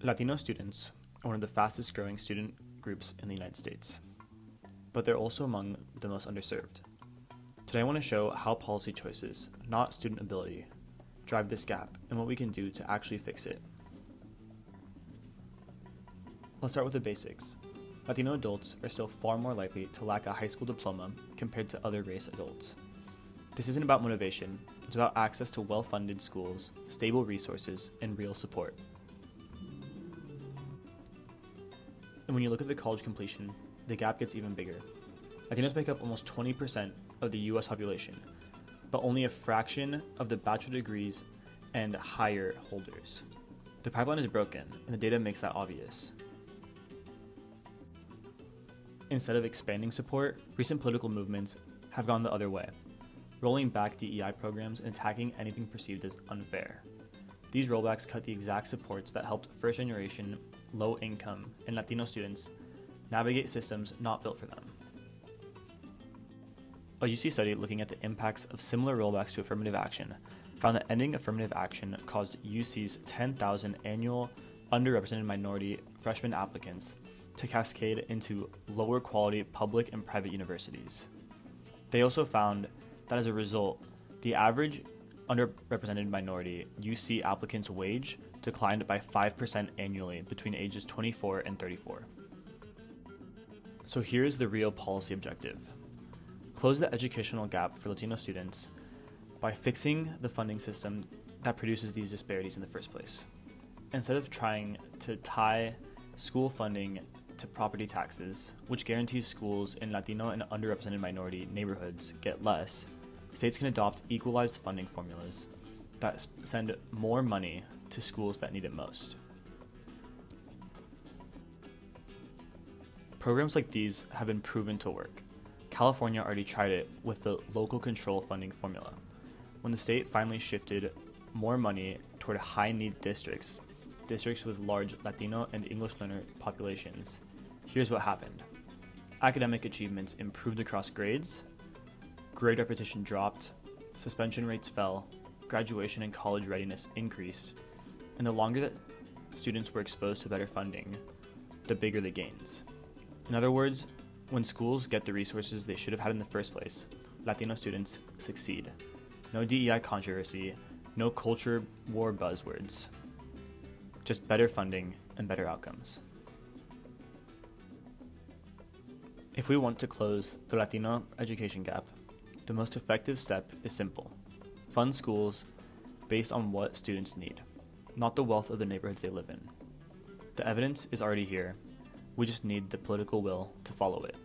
Latino students are one of the fastest growing student groups in the United States, but they're also among the most underserved. Today I want to show how policy choices, not student ability, drive this gap and what we can do to actually fix it. Let's start with the basics. Latino adults are still far more likely to lack a high school diploma compared to other race adults. This isn't about motivation, it's about access to well-funded schools, stable resources, and real support. And when you look at the college completion, the gap gets even bigger. Latinos make up almost 20% of the US population, but only a fraction of the bachelor degrees and higher holders. The pipeline is broken, and the data makes that obvious. Instead of expanding support, recent political movements have gone the other way, rolling back DEI programs and attacking anything perceived as unfair. These rollbacks cut the exact supports that helped first-generation, low-income, and Latino students navigate systems not built for them. A UC study looking at the impacts of similar rollbacks to affirmative action found that ending affirmative action caused UC's 10,000 annual underrepresented minority freshman applicants to cascade into lower quality public and private universities. They also found that as a result, the average underrepresented minority UC applicant's wage declined by 5% annually between ages 24 and 34. So here's the real policy objective. Close the educational gap for Latino students by fixing the funding system that produces these disparities in the first place. Instead of trying to tie school funding to property taxes, which guarantees schools in Latino and underrepresented minority neighborhoods get less, states can adopt equalized funding formulas that send more money to schools that need it most. Programs like these have been proven to work. California already tried it with the local control funding formula. When the state finally shifted more money toward high-need districts with large Latino and English learner populations, here's what happened. Academic achievements improved across grades, grade repetition dropped, suspension rates fell, graduation and college readiness increased, and the longer that students were exposed to better funding, the bigger the gains. In other words, when schools get the resources they should have had in the first place, Latino students succeed. No DEI controversy, no culture war buzzwords, just better funding and better outcomes. If we want to close the Latino education gap, the most effective step is simple. Fund schools based on what students need, not the wealth of the neighborhoods they live in. The evidence is already here. We just need the political will to follow it.